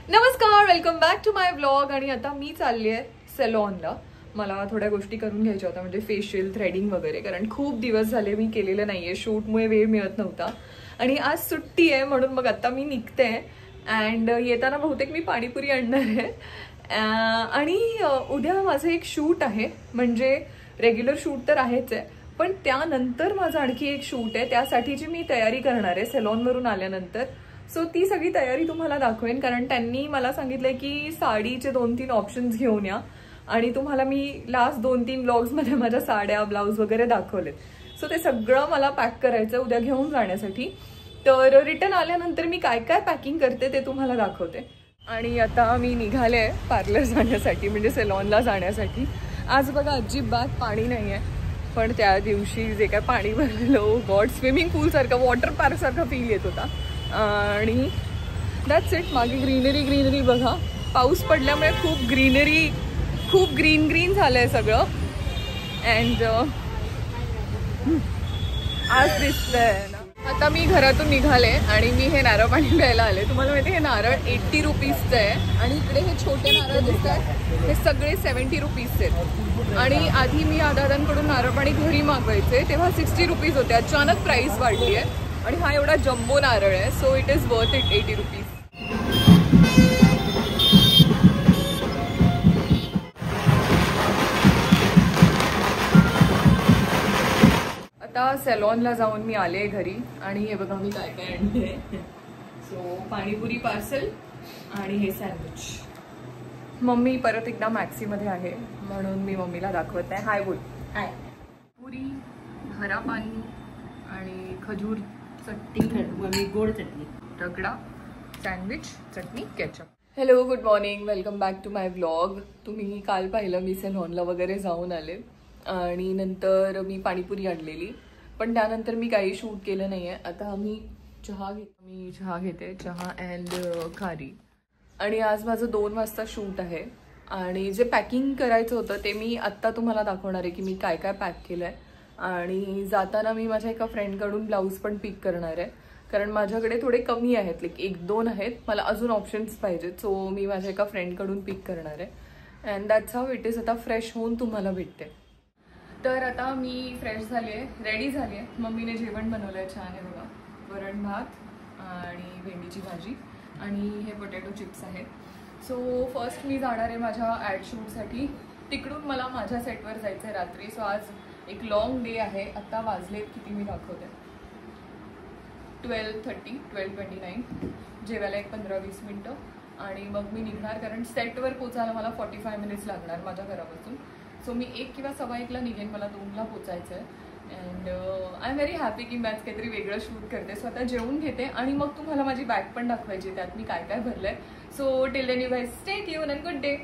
नमस्कार, welcome back to my vlog. आणि आता मी चालली आहे सॅलॉनला. मला थोड्या गोष्टी करून घ्यायच्या होत्या, म्हणजे फेशियल, थ्रेडिंग वगैरे, कारण खूप दिवस झाले मी केलेलं नाहीये. शूटमुळे वेळ मिळत नव्हता आणि आज सुट्टी आहे म्हणून मग आता मी निघते. अँड येताना बहुतेक मी पाणीपुरी आणणार आहे. आणि उद्या माझं एक शूट आहे, म्हणजे रेग्युलर शूट तर आहेच आहे, पण त्यानंतर माझं आणखी एक शूट आहे. त्यासाठीची मी तयारी करणार आहे सॅलॉनवरून आल्यानंतर. सो ती सगळी तयारी तुम्हाला दाखवेन, कारण त्यांनी मला सांगितलंय की साडीचे 2-3 ऑप्शन्स घेऊन या. आणि तुम्हाला मी लास्ट 2-3 व्लॉग्समध्ये माझ्या साड्या, ब्लाऊज वगैरे दाखवलेत. सो ते सगळं मला पॅक करायचं उद्या घेऊन जाण्यासाठी. तर रिटर्न आल्यानंतर मी काय काय पॅकिंग करते ते तुम्हाला दाखवते. आणि आता मी निघाले पार्लर जाण्यासाठी, म्हणजे सॅलॉनला जाण्यासाठी. आज बघा अजिबात पाणी नाही आहे, पण त्या दिवशी जे काय पाणी भरलेलं, गॉड, स्विमिंग पूलसारखं, वॉटर पार्कसारखं फील येत होता. आणि दॅट्स इट. मागे ग्रीनरी बघा. पाऊस पडल्यामुळे खूप ग्रीन झालंय सगळं. अँड आज दिसतंय ना. आता मी घरातून निघाले आणि मी हे नारळ पाणी प्यायला आले. तुम्हाला माहिती आहे हे नारळ 80 रुपीजचं आहे. आणि इकडे हे छोटे नारळ दिसत आहेत, हे सगळे 70 रुपीजचे आहेत. आणि आधी मी दादांकडून नारळ पाणी घरी मागवायचे तेव्हा 60 रुपीज होते. अचानक प्राईस वाढली आहे आणि हा एवढा जम्बो नारळ आहे. So it is worth it 80 rupees. आता सॅलॉनला जाऊन मी आले घरी आणि हे बघा मी काय काय आणले. सो पाणीपुरी पार्सल आणि हे सँडविच. मम्मी परत एकदा मॅक्सीमध्ये आहे म्हणून मी मम्मीला दाखवत आहे. हाय बोल. हाय. पुरी, हरा पाणी आणि खजूर चटणी, गोड चटणी, रगडा, सँडविच, चटणी, ketchup. Hello, good morning, welcome back to my vlog. तुम्ही काल पाहिलं मी सॅलॉनला वगैरे जाऊन आले आणि नंतर मी पाणीपुरी आणलेली, पण त्यानंतर मी काही शूट केलं नाही आहे. आता मी चहा घेते, चहा अँड खारी. आणि आज माझं 2 वाजता शूट आहे. आणि जे पॅकिंग करायचं होतं ते मी आत्ता तुम्हाला दाखवणार आहे की मी काय काय पॅक केलं आहे. आणि जाताना मी माझ्या एका फ्रेंडकडून ब्लाऊज पण पिक करणार आहे, कारण माझ्याकडे थोडे कमी आहेत, लाईक 1-2 आहेत. मला अजून ऑप्शन्स पाहिजेत. सो मी माझ्या एका फ्रेंडकडून पिक करणार आहे. And that's how it is. आता फ्रेश होऊन तुम्हाला भेटते. तर आता मी फ्रेश झाली आहे, रेडी झाली आहे. मम्मीने जेवण बनवलं आहे, छान आहे बघा. वरण भात आणि भेंडीची भाजी आणि हे पोटॅटो चिप्स आहेत. सो फर्स्ट मी जाणार आहे माझ्या ॲड शूटसाठी. तिकडून मला माझ्या सेटवर जायचं आहे रात्री. सो आज एक लॉंग डे आहे. आत्ता वाजलेत किती मी दाखवते, 12:29. जेवायला एक 15-20 मिनटं आणि मग मी निघणार, कारण सेटवर पोचायला मला 45 मिनिट्स लागणार माझ्या घरापासून. सो मी 1 किंवा 1:15ला निघेन, मला 2ला पोचायचं आहे. And I am very happy की मी आज काहीतरी वेगळं शूट करते. स्वतः जेवून घेते आणि मग तुम्हाला माझी बॅग पण दाखवायची, त्यात मी काय काय भरलं आहे. So till then you guys stay tune and good day.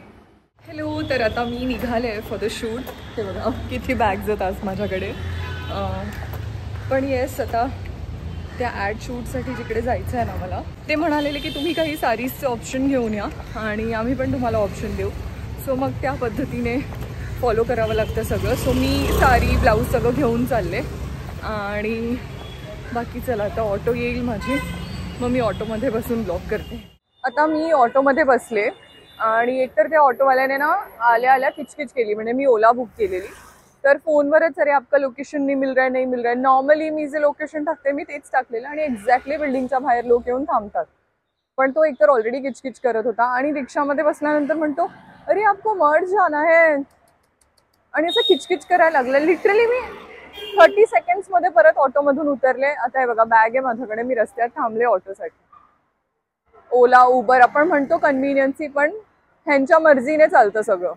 Hello, तर आता मी निघाले फॉर द शूट. हे बघा किती बॅग्स आहेत आज माझ्याकडे. पण येस, आता त्या ॲड शूटसाठी जिकडे जायचं आहे ना मला, ते म्हणालेले की तुम्ही काही सारीजचे ऑप्शन घेऊन या आणि आम्ही पण तुम्हाला ऑप्शन देऊ. सो मग त्या पद्धतीने फॉलो करावं लागतं सगळं. सो मी साडी, ब्लाऊज सगळं घेऊन चालले. आणि बाकी चला, आता ऑटो येईल माझी, मग मी ऑटोमध्ये बसून ब्लॉग करते. आता मी ऑटोमध्ये बसले आणि एकतर त्या ऑटोवाल्याने ना आल्या किचकिच केली. म्हणजे मी ओला बुक केलेली, तर फोनवरच अरे आपका लोकेशन नहीं मिल रहा है. नॉर्मली मी जे लोकेशन टाकते मी तेच टाकलेलं आणि एक्झॅक्टली बिल्डिंगच्या बाहेर लोक येऊन थांबतात. पण तो एकतर ऑलरेडी किचकिच करत होता आणि रिक्षामध्ये बसल्यानंतर म्हणतो अरे आपको मर्ज जाना है, आणि असं किचकिच करायला लागलं. लिटरली मी 30 सेकंड्समध्ये परत ऑटोमधून उतरले. आता हे बघा बॅग आहे माझ्याकडे, मी रस्त्यात थांबले ऑटोसाठी. ओला, उबर आपण म्हणतो कन्व्हिनियन्सी, पण ह्यांच्या मर्जीने चालतं सगळं.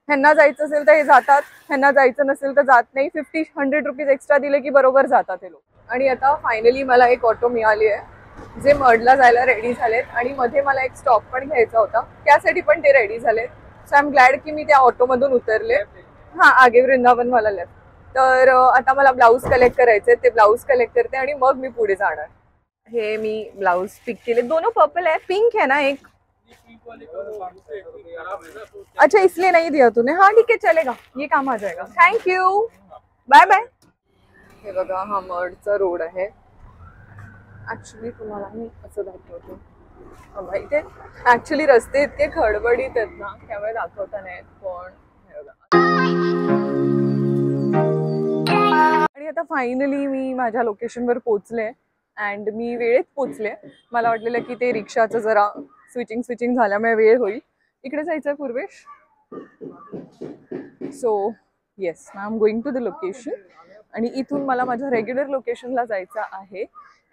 ह्यांना जायचं असेल तर हे जातात, ह्यांना जायचं नसेल तर जात नाही. 50-100 रुपीज एक्स्ट्रा दिले की बरोबर जातात हे लोक. आणि आता फायनली मला एक ऑटो मिळाली आहे जे मडला जायला रेडी झालेत. आणि मध्ये मला एक स्टॉप पण घ्यायचा होता, त्यासाठी पण ते रेडी झालेत. सो आय एम ग्लॅड की मी त्या ऑटोमधून उतरले. हां, आगे वृंदावन मला लेफ्ट. तर आता मला ब्लाऊज कलेक्ट करायचे, ते ब्लाऊज कलेक्ट करते आणि मग मी पुढे जाणार. हे मी ब्लाऊज पिक केले. दोनों पर्पल है, पिंक है ना एक. अच्छा, इसलिए नहीं दिया तूने. हाँ ठीक है, चलेगा, ये काम आ जाएगा. Thank you, bye bye. हे बघा हा मडचा रोड आहे. ऍक्च्युली तुम्हाला मी असं दाखवतो. इथे ऍक्च्युली रस्ते इतके खडबडीत आहेत ना, त्यामुळे दाखवता नाहीत. पण आणि आता फायनली मी माझ्या लोकेशनवर पोचले अँड मी वेळेत पोचले. मला वाटलेलं की ते रिक्षाचं जरा स्विचिंग झाल्यामुळे वेळ होईल. इकडे जायचं आहे Purvesh. So yes, now I am going to the location. आणि इथून मला माझ्या रेग्युलर लोकेशनला जायचं आहे.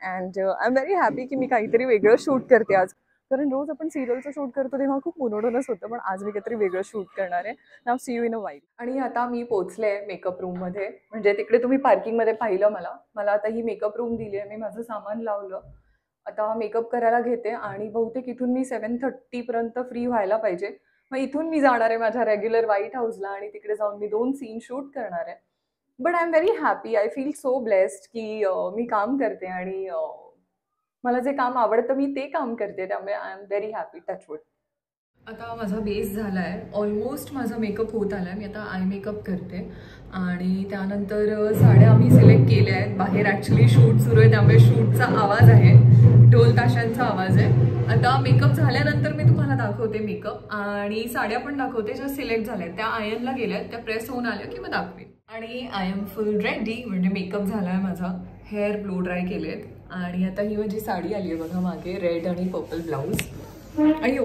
And I am very happy की मी काहीतरी वेगळं शूट करते आज. कारण रोज आपण सिरियलचं शूट करतो तेव्हा खूप मोनोटोनस होतं, पण आज मी काहीतरी वेगळं शूट करणार आहे. नाव see you in a while. आणि आता मी पोचले मेकअप रूममध्ये. म्हणजे तिकडे तुम्ही पार्किंगमध्ये पाहिलं मला आता ही मेकअप रूम दिली आहे. मी माझं सामान लावलं, आता मेकअप करायला घेते आणि बहुतेक इथून मी 7:30 फ्री व्हायला पाहिजे. मग इथून मी जाणार आहे माझ्या रेग्युलर व्हाईट हाऊसला आणि तिकडे जाऊन मी 2 सीन शूट करणार आहे. But I am very happy. I feel so blessed की मी काम करते आणि मला जे काम आवडतं मी ते काम करते. त्यामुळे I am very happy. Touchwood. आता माझा बेस झाला आहे. ऑलमोस्ट माझा मेकअप होत आला आहे. मी आता आय मेकअप करते आणि त्यानंतर साड्या आम्ही सिलेक्ट केल्या आहेत. बाहेर ॲक्च्युली शूट सुरू आहे त्यामुळे शूटचा आवाज आहे, ढोल ताशांचा आवाज आहे. आता मेकअप झाल्यानंतर मी तुम्हाला दाखवते मेकअप आणि साड्या पण दाखवते ज्या सिलेक्ट झाल्या आहेत. त्या आयनला गेल्या आहेत, त्या प्रेस होऊन आल्या की मग दाखवेन. आणि आय एम फुल रेडी. म्हणजे मेकअप झाला आहे माझा, हेअर ब्लो ड्राय केलेत आणि आता ही माझी साडी आली आहे बघा मागे, रेड आणि पर्पल ब्लाऊज. अयो,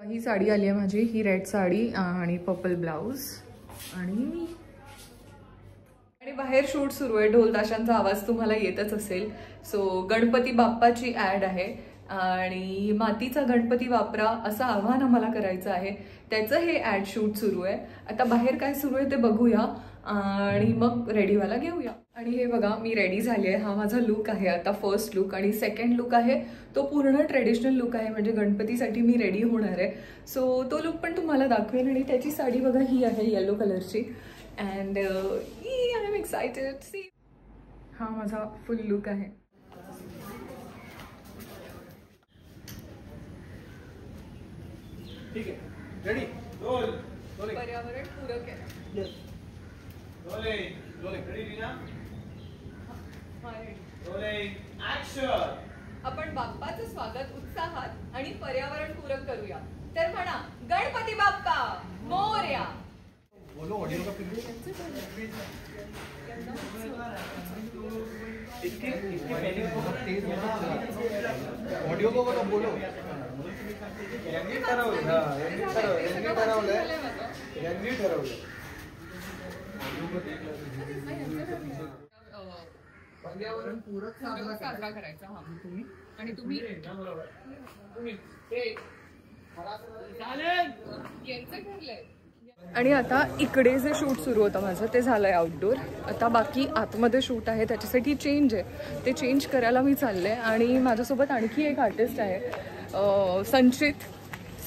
ही साडी आली आहे माझी, ही रेड साडी आणि पर्पल ब्लाऊज. आणि बाहेर शूट सुरू आहे, ढोल ताशांचा आवाज तुम्हाला येतच असेल. सो गणपती बाप्पाची ॲड आहे आणि मातीचा गणपती वापरा असं आव्हान आम्हाला करायचं आहे. त्याचं हे ॲड शूट सुरू आहे. आता बाहेर काय सुरू आहे ते बघूया आणि मग रेडी व्हायला घेऊया. आणि हे बघा मी रेडी झाली आहे. हा माझा लुक आहे आता, फर्स्ट लुक. आणि सेकंड लुक आहे तो पूर्ण ट्रेडिशनल लुक आहे, म्हणजे गणपतीसाठी मी रेडी होणार आहे. सो तो लुक पण तुम्हाला दाखवेन. आणि त्याची साडी बघा ही आहे येलो कलरची. And I am excited. See, हा माझा फुल लुक आहे. ठीक आहे, रेडी. रोल. पर्यावरण पूरक आहे. Yes. Rolling. Ready Reena? Rolling. Action. आपण बाप्पाचं स्वागत उत्साहात आणि पर्यावरण पूरक करूया. तर म्हणा, गणपती बाप्पा मोरया. बोलो ऑडियो का फिर इसके पहले बहुत तेज ऑडियो को बोलो. यांनी ठरवलं. पर्यावरण पूरक साजरा करायचा. हा तुम्ही आणि तुम्ही यांचं ठरलंय. आणि आता इकडे जे शूट सुरू होतं माझं ते झालंय आउटडोर. आता बाकी आतमध्ये शूट आहे, त्याच्यासाठी चेंज आहे, ते चेंज करायला मी चालले. आणि माझ्यासोबत आणखी एक आर्टिस्ट आहे,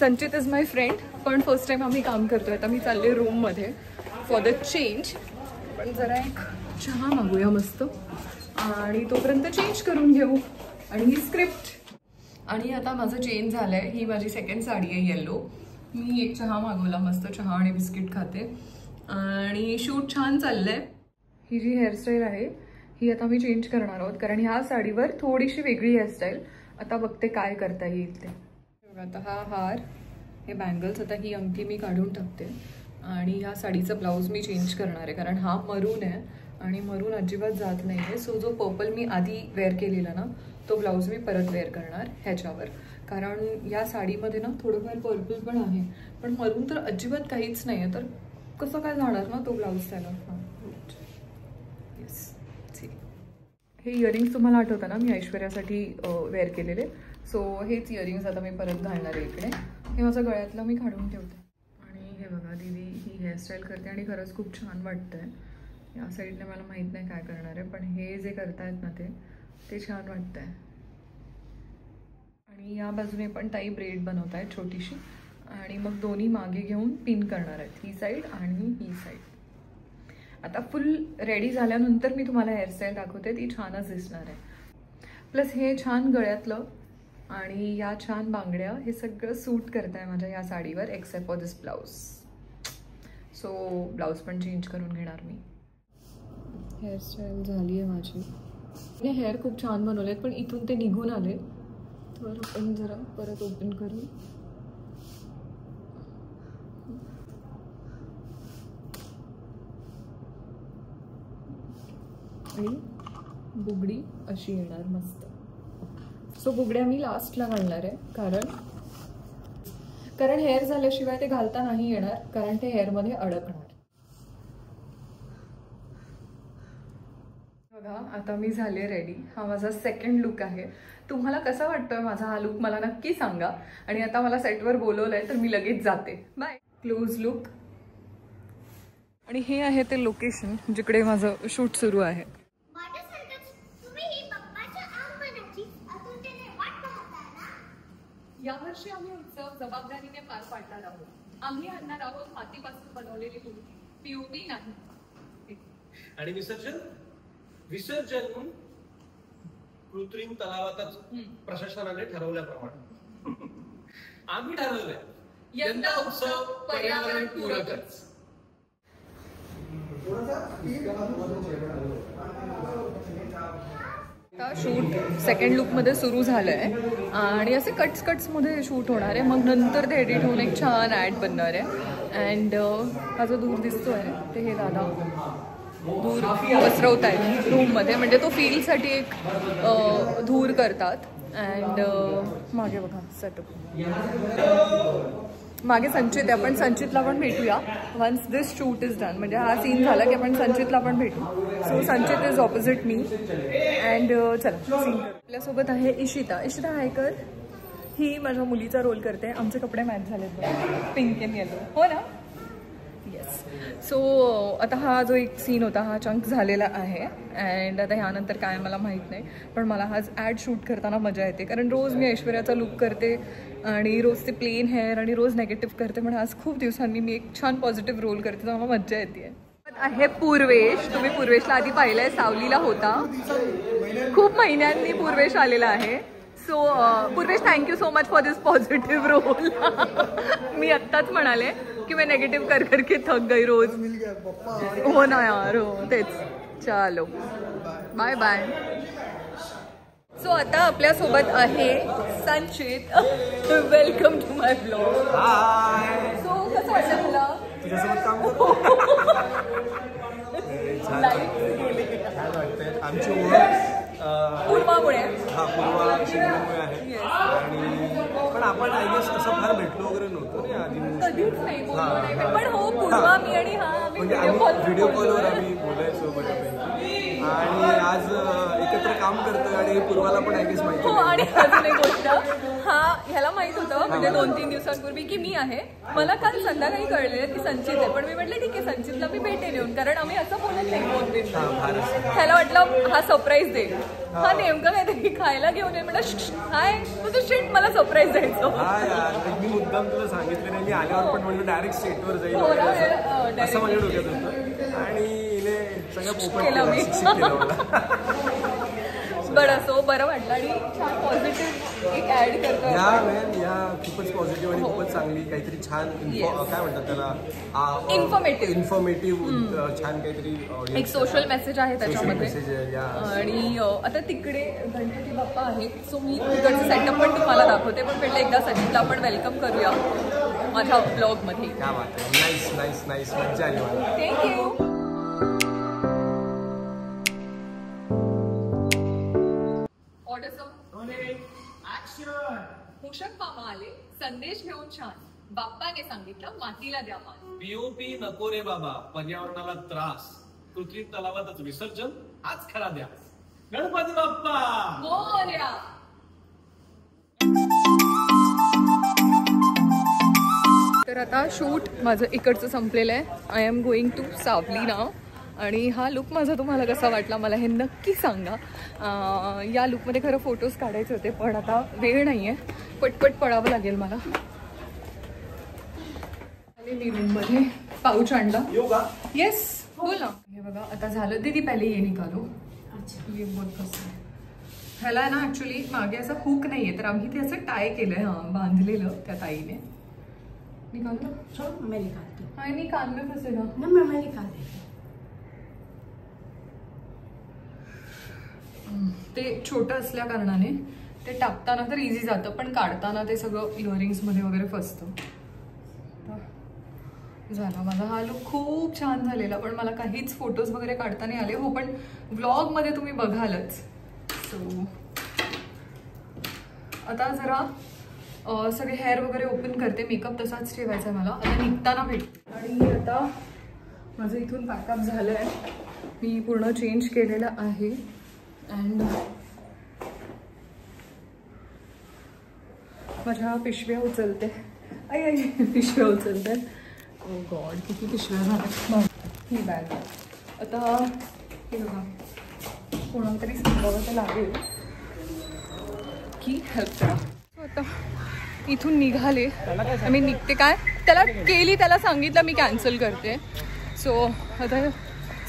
संचित इज माय फ्रेंड. पण फर्स्ट टाइम आम्ही काम करतोय. आता मी चालले रूममध्ये फॉर द चेंज. पण जरा एक चहा मागूया मस्त आणि तोपर्यंत चेंज करून घेऊ. आणि ही स्क्रिप्ट. आणि आता माझं चेंज झालंय. ही माझी सेकंड साडी आहे येल्लो. मी एक चहा मागवला, मस्त चहा आणि बिस्किट खाते. आणि शूट छान चाललंय. ही जी हेअरस्टाईल आहे ही आता मी चेंज करणार आहोत, कारण ह्या साडीवर थोडीशी वेगळी हेअरस्टाईल. आता बघते काय करता येईल ते. आता हा हार, हे बँगल्स, आता ही अंगठी मी काढून टाकते. आणि ह्या साडीचं ब्लाऊज मी चेंज करणार आहे, कारण हा मरून आहे आणि मरून अजिबात जात नाही आहे. सो जो पर्पल मी आधी वेअर केलेला ना तो ब्लाऊज मी परत वेअर करणार ह्याच्यावर, कारण या साडीमध्ये ना थोडंफार पर्पल पण आहे, पण मरून तर अजिबात काहीच नाही आहे. तर कसं काय जाणार ना तो ब्लाऊज त्याला. हां येस. हे इयरिंग्स तुम्हाला आठवतं ना मी ऐश्वर्यासाठी वेअर केलेले. सो हेच इयरिंग्स आता मी परत घालणार आहे इकडे. हे माझं गळ्यातलं मी काढून ठेवते. आणि हे बघा दीदी ही हेअरस्टाईल करते आणि खरंच खूप छान वाटतंय. या साईडने मला माहीत नाही काय करणार आहे, पण हे जे करतायत ना ते छान वाटतंय. आणि या बाजूने पण ताई ब्रेड बनवत आहेत छोटीशी. आणि मग दोन्ही मागे घेऊन पिन करणार आहेत, ही साईड आणि ही साईड. आता फुल रेडी झाल्यानंतर मी तुम्हाला हेअरस्टाईल दाखवते, ती छानच दिसणार आहे. प्लस हे छान गळ्यातलं आणि या छान बांगड्या हे सगळं सूट करत आहे माझ्या या साडीवर, except for this blouse. So blouse पण चेंज करून घेणार मी. हेअरस्टाईल झाली आहे माझी. हे हेअर खूप छान बनवलेत, पण इथून ते निघून आले तर आपण जरा परत ओपन करू. आणि बुगडी अशी येणार मस्त. सो बुगड्या मी लास्टला घालणार आहे कारण हेअर झाल्याशिवाय ते घालता नाही येणार, कारण ते हेअरमध्ये अडकणार. बघा आता मी झाले रेडी. हा माझा सेकंड लुक आहे. तुम्हाला कसा वाटतोय माझा हा लुक मला नक्की सांगा. आणि आता मला सेटवर बोलवलंय तर मी लगेच जाते. बाय. Close look. आणि हे आहे ते लोकेशन जिकडे माझं शूट सुरू आहे. यावर्षी आम्ही उत्सव जबाबदारीने पार पाडणार आहोत. आम्ही आणणार आहोत मातीपासून बनवलेली मूर्ती, पीओपी नाही. आणि विसर्जन कृत्रिम तलावातच प्रशासनाने ठरवल्याप्रमाणे आम्ही ठरवलंय यंदा उत्सव पर्यावरण पूरकच. आता शूट सेकंड लुकमध्ये सुरू झालं आहे आणि असे कट्समध्ये शूट होणार आहे. मग नंतर ते एडिट होऊन एक छान ॲड बनणार आहे. अँड हा जो धूर दिसतो आहे ते हे दादा धूर पसरवत आहेत रूममध्ये, म्हणजे तो फीलसाठी एक धूर करतात. अँड मागे बघा सेटअप, मागे संचित आहे. आपण संचितला पण भेटूया once this shoot is done. म्हणजे हा सीन झाला की आपण संचितला पण भेटू. सो संचित इज ऑपोजिट मी. अँड चला सीन. आपल्यासोबत आहे इशिता. इशिता हायकर. ही माझ्या मुलीचा रोल करते. आमचे कपडे मॅच झालेत पिंक अँड येलो. हो ना. येस. सो आता हा जो एक सीन होता हा चंक झालेला आहे. अँड आता ह्यानंतर काय मला माहीत नाही, पण मला हाच ॲड शूट करताना मजा येते. कारण रोज मी ऐश्वर्याचा लुक करते आणि रोज ते प्लेन हेअर आणि रोज नेगेटिव्ह करते. पण आज खूप दिवसांनी मी एक छान पॉझिटिव्ह रोल करते, तर मला मजा येते. आहे पूर्वेश. तुम्ही पूर्वेशला आधी पाहिलंय, सावलीला होता. खूप महिन्यांनी पूर्वेश आलेला आहे. So Purvesh, thank you so much for this positive role. मी आत्ताच म्हणाले की मैं नेगेटिव्ह कर करके थक गई रोज. हो ना यार, हो तेच. चलो बाय बाय. सो आता आपल्यासोबत आहे Sanchit. Welcome to my blog. So कसं वाटलं तुला तुझ्यासोबत काम आमची ओळख पूर्वामुळे पूर्वा शिंदेमुळे आहे. आणि पण आपण आय गेस तसं फार भेटलो वगैरे नव्हतो रे आधी. कधीच नाही बोललो नाही. पण हो पूर्वा मी आणि म्हणजे व्हिडिओ कॉलवर आम्ही बोलायचो बऱ्यापैकी. आणि आज एकत्र काम करतोय आणि पूर्वाला पण आय गेस माहिती. हो. आणि अजून एक गोष्ट, हा ह्याला माहित होतं म्हणजे 2-3 दिवसांपूर्वी की मी आहे. मला काल संध्याकाळी कळलेलं की संचित आहे. पण मी म्हटलं ठीक आहे संचितला मी भेटेन येऊन, कारण आम्ही असं बोलत नाही 2 दिवस. ह्याला वाटलं हा सरप्राईज देईल. हा नेमकं काहीतरी खायला घेऊन येईल. म्हटलं हाय तुझं शिट, मला सरप्राईज द्यायचं. हा यार, मी मुद्दाम तुला सांगितलं नाही. मी आल्यावर पण म्हणलं डायरेक्ट सेटवर जाईल असं माझ्या डोक्यात होतं. आणि हिने सगळं पोपट केलं मी. बरं असो, बरं वाटलं आणि छान पॉझिटिव्ह एक ऍड करतो या खूपच पॉझिटिव्ह आणि खूपच चांगली काहीतरी छान काय म्हणतात त्याला, इन्फॉर्मेटिव्ह छान काहीतरी एक सोशल मेसेज आहे त्याच्यामध्ये. आणि आता तिकडे गणपती बाप्पा आहेत. सो मी तिकडचं सेटअप पण तुम्हाला दाखवते. पण म्हटलं एकदा संचितला आपण वेलकम करूया माझ्या ब्लॉगमध्ये. क्या बात आहे. Nice nice nice. मजा आली मला. थँक्यू. भूषण मामा आले संदेश घेऊन छान. बाप्पाने सांगितलं मातीला द्या मान. पीओपी नको रे बाबा, पर्यावरणाला त्रास. कृत्रिम तलावातच विसर्जन हाच खरा द्या. गणपती बाप्पा मोरया. तर आता शूट माझं इकडचं संपलेलं आहे. आय एम गोईंग टू सावली नाव. आणि हा लुक माझा तुम्हाला कसा वाटला मला हे नक्की सांगा. या लुकमध्ये खरं फोटोज काढायचे होते पण आता वेळ नाही आहे. पटपट पळावं लागेल मला. मी रूममध्ये पाऊच आणला. येस बोल ना. हे बघा आता झालं. दीदी पहिले ये निकालो. ये बोल कसं ह्याला ना ॲक्च्युली मागे असं हुक नाही आहे, तर आम्ही ते असं टाय केलं आहे. हां बांधलेलं त्या ताईने. निकालतो मैं निकालती हूँ. हाँ नहीं कान में फंसेगा ना. मैं निकाल देती हूँ. ते छोटं असल्या कारणाने ते टाकताना तर इझी जातं, पण काढताना ते सगळं इयरिंग्समध्ये वगैरे फसतं. झाला माझा हा लुक खूप छान झालेला, पण मला काहीच फोटोज वगैरे काढता नाही आले. हो, पण व्लॉगमध्ये तुम्ही बघालच. सो आता जरा सगळे हेअर वगैरे ओपन करते. मेकअप तसाच ठेवायचा आहे मला. आता निघताना भेटते. आणि आता माझं इथून पॅकअप झालं आहे. मी पूर्ण चेंज केलेलं आहे. अँड माझ्या पिशव्या उचलते. आई पिशव्या उचलते. ओ गॉड, किती पिशव्या झाल्या. ही बॅग आता हे बघा, कोणाला तरी सांगावं तर लागेल की हेल्प करा. आता इथून निघाले. मी निघते काय त्याला केली, त्याला सांगितलं मी कॅन्सल करते. सो आता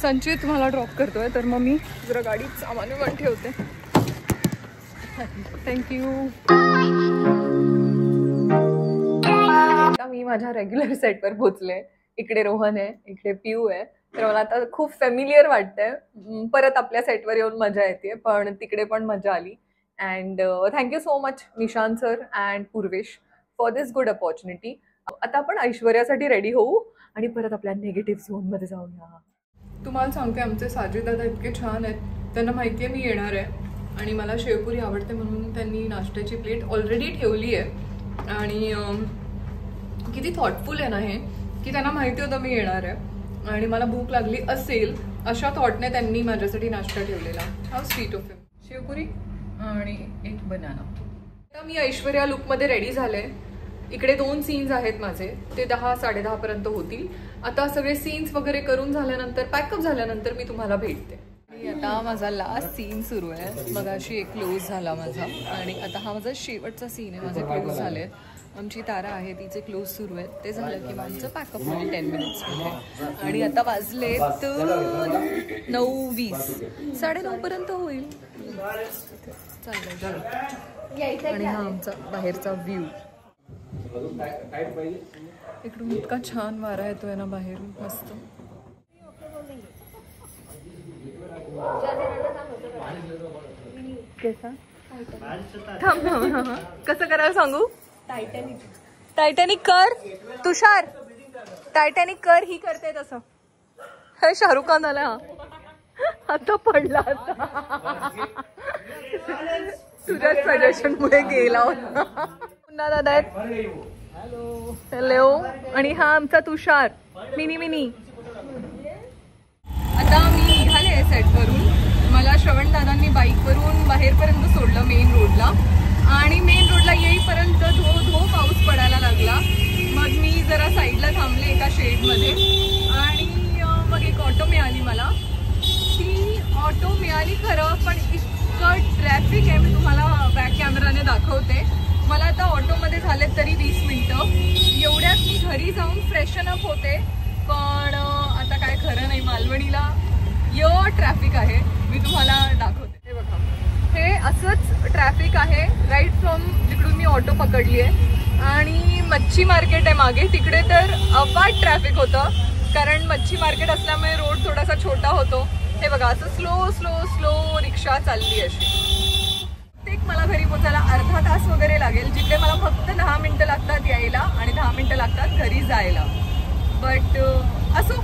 संचित मला ड्रॉप करतोय, तर मग मी जरा गाडीत सामान पण ठेवते. थँक्यू. आता मी माझ्या रेग्युलर सेटवर पोहोचले. इकडे रोहन आहे, इकडे पिऊ आहे. तर मला आता खूप फॅमिलियर वाटतंय. परत आपल्या सेटवर येऊन मजा येते, पण तिकडे पण मजा आली. And thank you so much Nishant sir and Purvesh for this good opportunity. आता आपण ऐश्वर्यासाठी रेडी होऊ आणि परत आपल्या निगेटिव्ह झोनमध्ये जाऊया. तुम्हाला सांगते, आमचे साजिद दादा इतके छान आहेत. त्यांना माहिती आहे मी येणार आहे आणि मला शेवपुरी आवडते, म्हणून त्यांनी नाश्त्याची प्लेट ऑलरेडी ठेवली आहे. आणि किती थॉटफुल आहे ना हे, की त्यांना माहिती होतं मी येणार आहे आणि मला भूक लागली असेल अशा थॉटने त्यांनी माझ्यासाठी नाश्ता ठेवलेला. हाऊ स्वीट ऑफ हिम. शेवपुरी आणि एक बनाना. आता मी ऐश्वर्या लुकमध्ये रेडी झाले. इकडे 2 सीन्स आहेत माझे, ते 10-10:30 पर्यंत होतील. आता सगळे सीन्स वगैरे करून झाल्यानंतर, पॅकअप झाल्यानंतर मी तुम्हाला भेटते. आता माझा लास्ट सीन सुरू आहे. मगाशी एक क्लोज झाला माझा आणि आता हा माझा शेवटचा सीन आहे. माझे क्लोज झाले. आमची तारा आहे, तिचे क्लोज सुरू आहेत. ते झालं की आमचं पॅकअप होईल 10 मिनिट्समध्ये. आणि आता वाजले 9:20, 9:30 पर्यंत होईल. चालेल. आणि हा आमचा बाहेरचा व्ह्यू. इकडून इतका छान वारा येतोय ना बाहेर, मस्त. कसं करायला सांगू? टायटॅनिक कर तुषार, टायटॅनिक कर. ही करते तसं. हे शाहरुख खान आला. हा आता पडला, तुझ्या सजेशन मुळे गेला होता. पुन्हा दादा आहेत. हॅलो. आणि हा आमचा तुषार मिनी. आता मी निघाले सेटवरून. मला श्रवण दादांनी बाईकवरून बाहेरपर्यंत सोडलं मेन रोडला. आणि मेन रोडला येईपर्यंत धो पाऊस पडायला लागला. मग मी जरा साईडला थांबले एका शेडमध्ये आणि मग एक ऑटो मिळाली मला. ती ऑटो मिळाली खरं, पण इतकं ट्रॅफिक आहे. मी तुम्हाला बॅक कॅमेराने दाखवते. मला आता ऑटोमध्ये झालेत तरी 20 मिनिटं. एवढ्यात मी घरी जाऊन फ्रेशन अप होते, पण आता काय खरं नाही. मालवणीला ट्रॅफिक आहे, मी तुम्हाला दाखवते. हे बघा, हे असंच ट्रॅफिक आहे राईट फ्रॉम जिकडून मी ऑटो पकडली आहे. आणि मच्छी मार्केट आहे मागे, तिकडे तर अफाट ट्रॅफिक होतं, कारण मच्छी मार्केट असल्यामुळे रोड थोडासा छोटा होतो. हे बघा, असं स्लो रिक्षा चालली अशी. एक मला घरी पोचायला अर्धा तास वगैरे लागेल, जिकडे मला फक्त 10 मिनिटं लागतात यायला आणि 10 मिनिटं लागतात घरी जायला. बट असो,